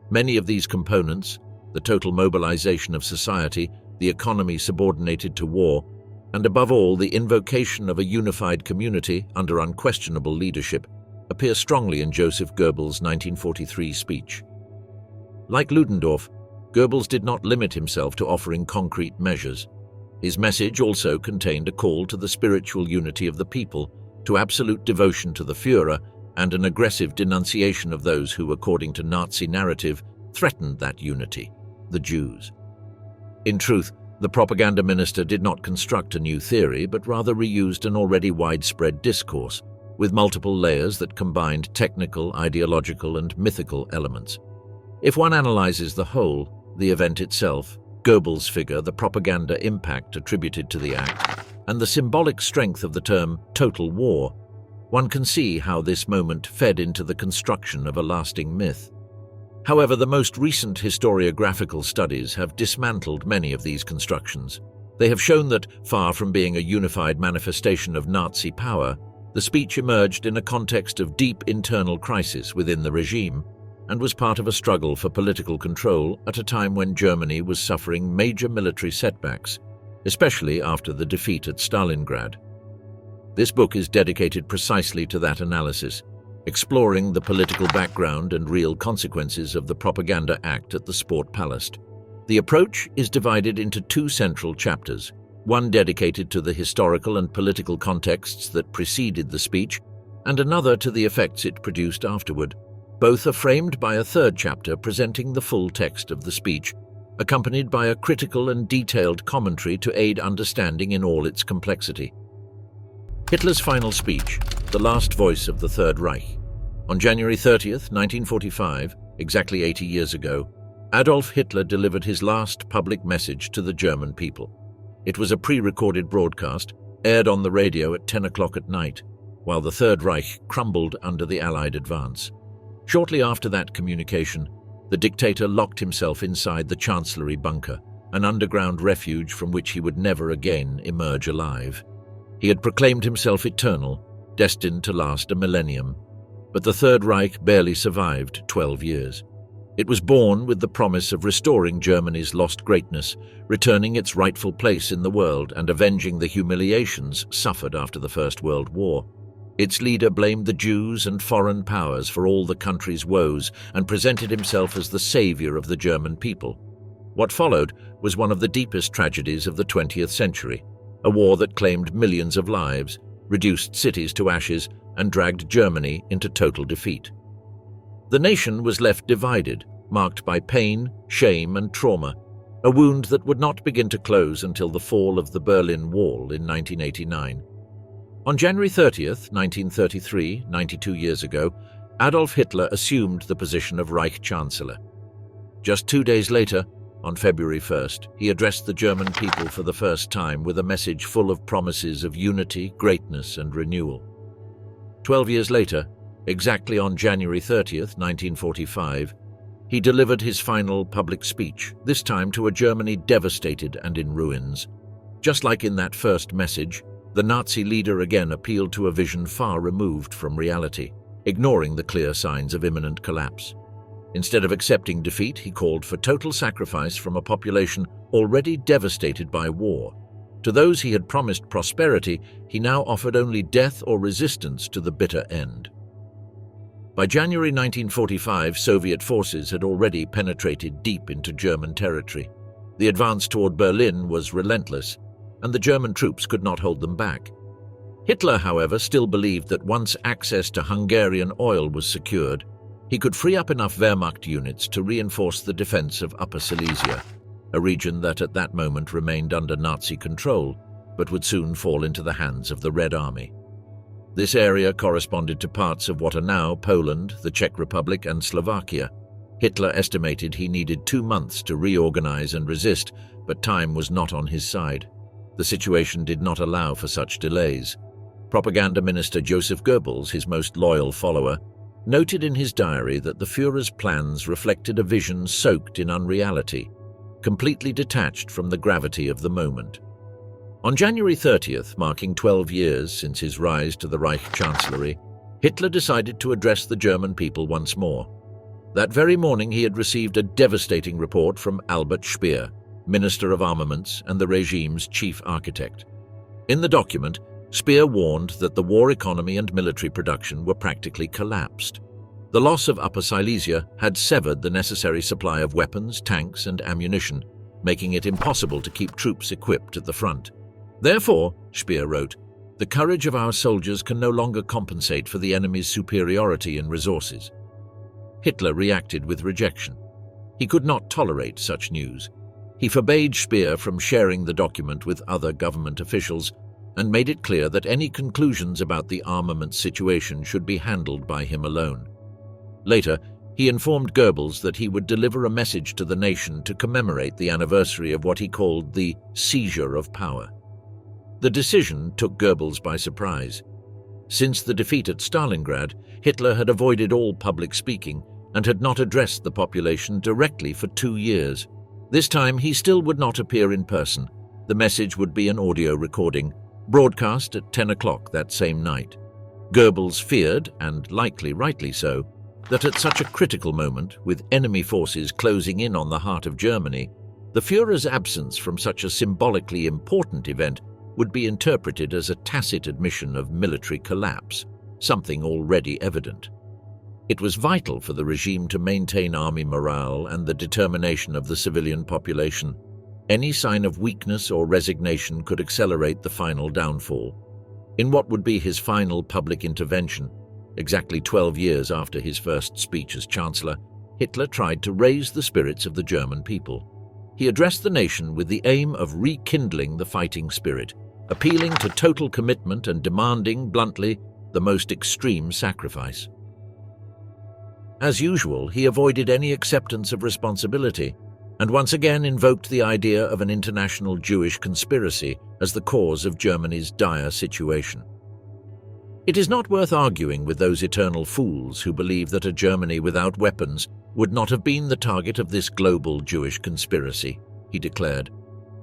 Many of these components, the total mobilization of society, the economy subordinated to war, and above all the invocation of a unified community under unquestionable leadership, appear strongly in Joseph Goebbels' 1943 speech. Like Ludendorff, Goebbels did not limit himself to offering concrete measures. His message also contained a call to the spiritual unity of the people, to absolute devotion to the Führer, and an aggressive denunciation of those who, according to Nazi narrative, threatened that unity, the Jews. In truth, the propaganda minister did not construct a new theory, but rather reused an already widespread discourse, with multiple layers that combined technical, ideological, and mythical elements. If one analyzes the whole, the event itself, Goebbels' figure, the propaganda impact attributed to the act, and the symbolic strength of the term total war, one can see how this moment fed into the construction of a lasting myth. However, the most recent historiographical studies have dismantled many of these constructions. They have shown that, far from being a unified manifestation of Nazi power, the speech emerged in a context of deep internal crisis within the regime, and was part of a struggle for political control at a time when Germany was suffering major military setbacks, especially after the defeat at Stalingrad. This book is dedicated precisely to that analysis, exploring the political background and real consequences of the propaganda act at the Sport Palace. The approach is divided into two central chapters, one dedicated to the historical and political contexts that preceded the speech, and another to the effects it produced afterward. Both are framed by a third chapter presenting the full text of the speech, accompanied by a critical and detailed commentary to aid understanding in all its complexity. Hitler's final speech, the last voice of the Third Reich. On January 30th, 1945, exactly 80 years ago, Adolf Hitler delivered his last public message to the German people. It was a pre-recorded broadcast, aired on the radio at 10 o'clock at night, while the Third Reich crumbled under the Allied advance. Shortly after that communication, the dictator locked himself inside the Chancellery bunker, an underground refuge from which he would never again emerge alive. He had proclaimed himself eternal, destined to last a millennium, but the Third Reich barely survived 12 years. It was born with the promise of restoring Germany's lost greatness, returning its rightful place in the world, and avenging the humiliations suffered after the First World War. Its leader blamed the Jews and foreign powers for all the country's woes and presented himself as the savior of the German people. What followed was one of the deepest tragedies of the 20th century, a war that claimed millions of lives, reduced cities to ashes, and dragged Germany into total defeat. The nation was left divided, marked by pain, shame, and trauma, a wound that would not begin to close until the fall of the Berlin Wall in 1989. On January 30th, 1933, 92 years ago, Adolf Hitler assumed the position of Reich Chancellor. Just 2 days later, on February 1st, he addressed the German people for the first time with a message full of promises of unity, greatness, and renewal. 12 years later, exactly on January 30th, 1945, he delivered his final public speech, this time to a Germany devastated and in ruins. Just like in that first message, the Nazi leader again appealed to a vision far removed from reality, ignoring the clear signs of imminent collapse. Instead of accepting defeat, he called for total sacrifice from a population already devastated by war. To those he had promised prosperity, he now offered only death or resistance to the bitter end. By January 1945, Soviet forces had already penetrated deep into German territory. The advance toward Berlin was relentless, and the German troops could not hold them back. Hitler, however, still believed that once access to Hungarian oil was secured, he could free up enough Wehrmacht units to reinforce the defense of Upper Silesia, a region that at that moment remained under Nazi control, but would soon fall into the hands of the Red Army. This area corresponded to parts of what are now Poland, the Czech Republic, and Slovakia. Hitler estimated he needed 2 months to reorganize and resist, but time was not on his side. The situation did not allow for such delays. Propaganda Minister Joseph Goebbels, his most loyal follower, noted in his diary that the Führer's plans reflected a vision soaked in unreality, completely detached from the gravity of the moment. On January 30th, marking 12 years since his rise to the Reich Chancellery, Hitler decided to address the German people once more. That very morning he had received a devastating report from Albert Speer, Minister of Armaments and the regime's chief architect. In the document, Speer warned that the war economy and military production were practically collapsed. The loss of Upper Silesia had severed the necessary supply of weapons, tanks, and ammunition, making it impossible to keep troops equipped at the front. Therefore, Speer wrote, the courage of our soldiers can no longer compensate for the enemy's superiority in resources. Hitler reacted with rejection. He could not tolerate such news. He forbade Speer from sharing the document with other government officials and made it clear that any conclusions about the armament situation should be handled by him alone. Later, he informed Goebbels that he would deliver a message to the nation to commemorate the anniversary of what he called the seizure of power. The decision took Goebbels by surprise. Since the defeat at Stalingrad, Hitler had avoided all public speaking and had not addressed the population directly for 2 years. This time he still would not appear in person. The message would be an audio recording, broadcast at 10 o'clock that same night. Goebbels feared, and likely rightly so, that at such a critical moment, with enemy forces closing in on the heart of Germany, the Führer's absence from such a symbolically important event would be interpreted as a tacit admission of military collapse, something already evident. It was vital for the regime to maintain army morale and the determination of the civilian population. Any sign of weakness or resignation could accelerate the final downfall. In what would be his final public intervention, exactly 12 years after his first speech as Chancellor, Hitler tried to raise the spirits of the German people. He addressed the nation with the aim of rekindling the fighting spirit, appealing to total commitment and demanding, bluntly, the most extreme sacrifice. As usual, he avoided any acceptance of responsibility, and once again invoked the idea of an international Jewish conspiracy as the cause of Germany's dire situation. It is not worth arguing with those eternal fools who believe that a Germany without weapons would not have been the target of this global Jewish conspiracy, he declared.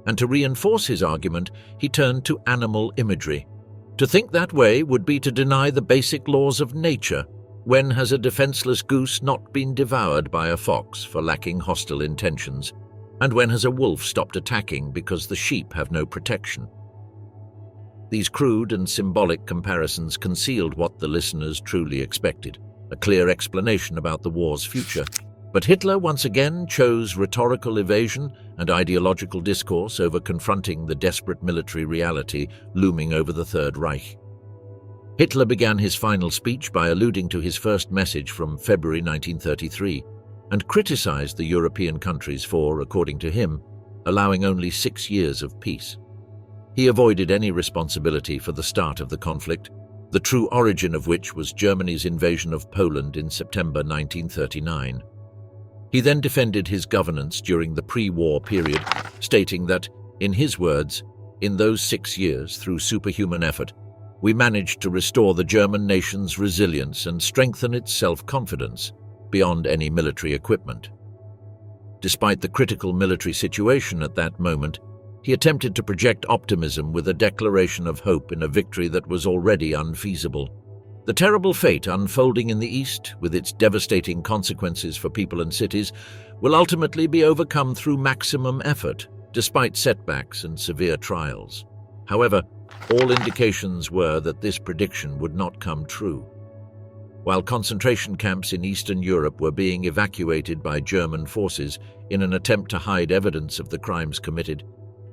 And to reinforce his argument, he turned to animal imagery. To think that way would be to deny the basic laws of nature. When has a defenseless goose not been devoured by a fox for lacking hostile intentions? And when has a wolf stopped attacking because the sheep have no protection? These crude and symbolic comparisons concealed what the listeners truly expected, a clear explanation about the war's future. But Hitler once again chose rhetorical evasion and ideological discourse over confronting the desperate military reality looming over the Third Reich. Hitler began his final speech by alluding to his first message from February 1933 and criticized the European countries for, according to him, allowing only 6 years of peace. He avoided any responsibility for the start of the conflict, the true origin of which was Germany's invasion of Poland in September 1939. He then defended his governance during the pre-war period, stating that, in his words, in those 6 years, through superhuman effort, we managed to restore the German nation's resilience and strengthen its self-confidence beyond any military equipment. Despite the critical military situation at that moment, he attempted to project optimism with a declaration of hope in a victory that was already unfeasible. The terrible fate unfolding in the East, with its devastating consequences for people and cities, will ultimately be overcome through maximum effort, despite setbacks and severe trials. However, all indications were that this prediction would not come true. While concentration camps in Eastern Europe were being evacuated by German forces in an attempt to hide evidence of the crimes committed,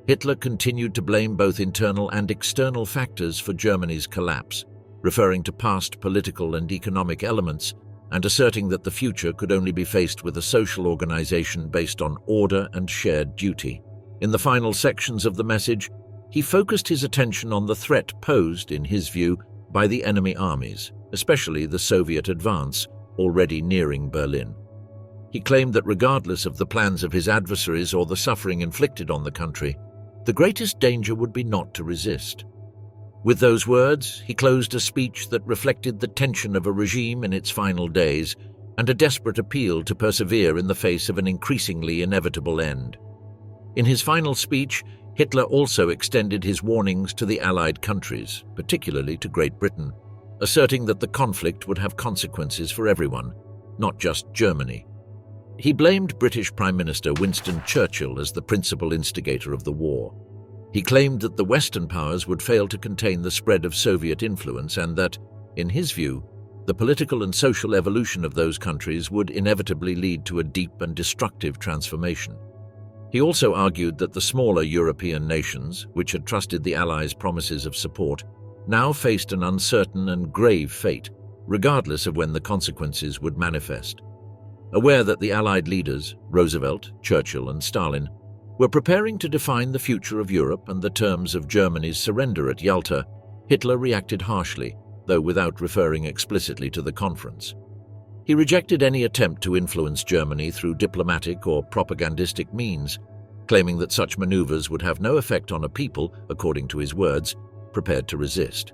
Hitler continued to blame both internal and external factors for Germany's collapse, referring to past political and economic elements and asserting that the future could only be faced with a social organization based on order and shared duty. In the final sections of the message, he focused his attention on the threat posed, in his view, by the enemy armies, especially the Soviet advance, already nearing Berlin. He claimed that regardless of the plans of his adversaries or the suffering inflicted on the country, the greatest danger would be not to resist. With those words, he closed a speech that reflected the tension of a regime in its final days and a desperate appeal to persevere in the face of an increasingly inevitable end. In his final speech, Hitler also extended his warnings to the Allied countries, particularly to Great Britain, asserting that the conflict would have consequences for everyone, not just Germany. He blamed British Prime Minister Winston Churchill as the principal instigator of the war. He claimed that the Western powers would fail to contain the spread of Soviet influence and that, in his view, the political and social evolution of those countries would inevitably lead to a deep and destructive transformation. He also argued that the smaller European nations, which had trusted the Allies' promises of support, now faced an uncertain and grave fate, regardless of when the consequences would manifest. Aware that the Allied leaders, Roosevelt, Churchill, and Stalin, were preparing to define the future of Europe and the terms of Germany's surrender at Yalta, Hitler reacted harshly, though without referring explicitly to the conference. He rejected any attempt to influence Germany through diplomatic or propagandistic means, claiming that such maneuvers would have no effect on a people, according to his words, prepared to resist.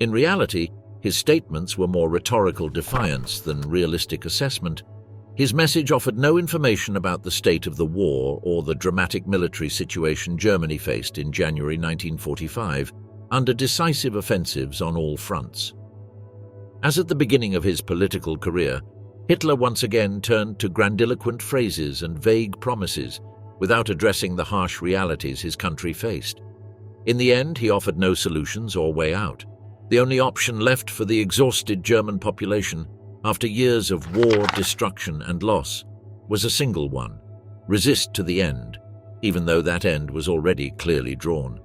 In reality, his statements were more rhetorical defiance than realistic assessment. His message offered no information about the state of the war or the dramatic military situation Germany faced in January 1945, under decisive offensives on all fronts. As at the beginning of his political career, Hitler once again turned to grandiloquent phrases and vague promises, without addressing the harsh realities his country faced. In the end, he offered no solutions or way out. The only option left for the exhausted German population, after years of war, destruction, and loss, was a single one: resist to the end, even though that end was already clearly drawn.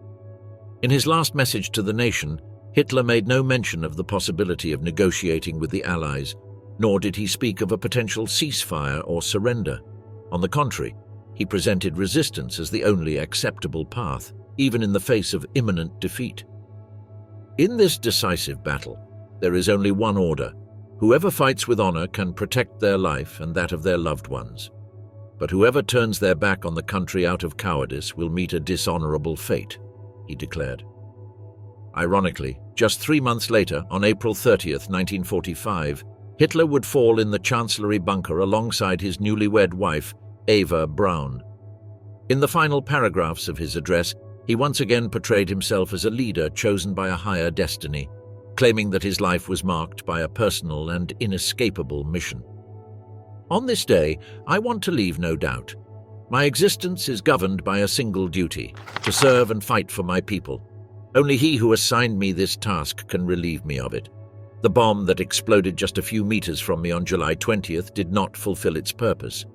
In his last message to the nation, Hitler made no mention of the possibility of negotiating with the Allies, nor did he speak of a potential ceasefire or surrender. On the contrary, he presented resistance as the only acceptable path, even in the face of imminent defeat. In this decisive battle, there is only one order: whoever fights with honor can protect their life and that of their loved ones. But whoever turns their back on the country out of cowardice will meet a dishonorable fate, he declared. Ironically, just 3 months later, on April 30th, 1945, Hitler would fall in the Chancellery bunker alongside his newlywed wife, Eva Braun. In the final paragraphs of his address, he once again portrayed himself as a leader chosen by a higher destiny, claiming that his life was marked by a personal and inescapable mission. On this day, I want to leave no doubt. My existence is governed by a single duty: to serve and fight for my people. Only he who assigned me this task can relieve me of it. The bomb that exploded just a few meters from me on July 20th did not fulfill its purpose.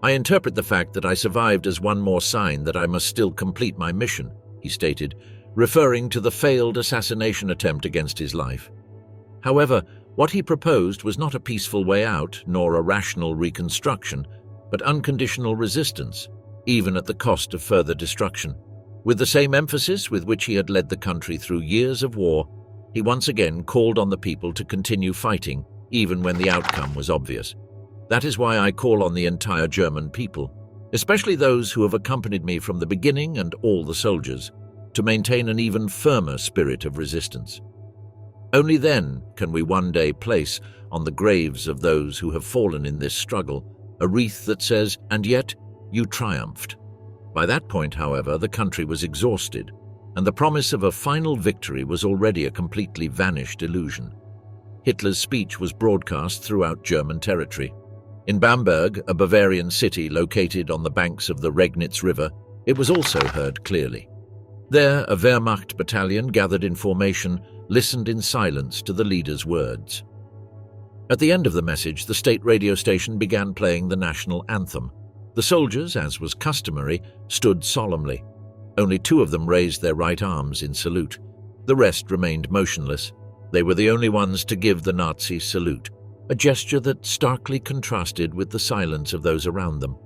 I interpret the fact that I survived as one more sign that I must still complete my mission, he stated, referring to the failed assassination attempt against his life. However, what he proposed was not a peaceful way out, nor a rational reconstruction, but unconditional resistance, even at the cost of further destruction. With the same emphasis with which he had led the country through years of war, he once again called on the people to continue fighting, even when the outcome was obvious. That is why I call on the entire German people, especially those who have accompanied me from the beginning and all the soldiers, to maintain an even firmer spirit of resistance. Only then can we one day place on the graves of those who have fallen in this struggle a wreath that says, "And yet you triumphed." By that point, however, the country was exhausted, and the promise of a final victory was already a completely vanished illusion. Hitler's speech was broadcast throughout German territory. In Bamberg, a Bavarian city located on the banks of the Regnitz River, it was also heard clearly. There, a Wehrmacht battalion gathered in formation listened in silence to the leader's words. At the end of the message, the state radio station began playing the national anthem. The soldiers, as was customary, stood solemnly. Only 2 of them raised their right arms in salute. The rest remained motionless. They were the only ones to give the Nazi salute, a gesture that starkly contrasted with the silence of those around them.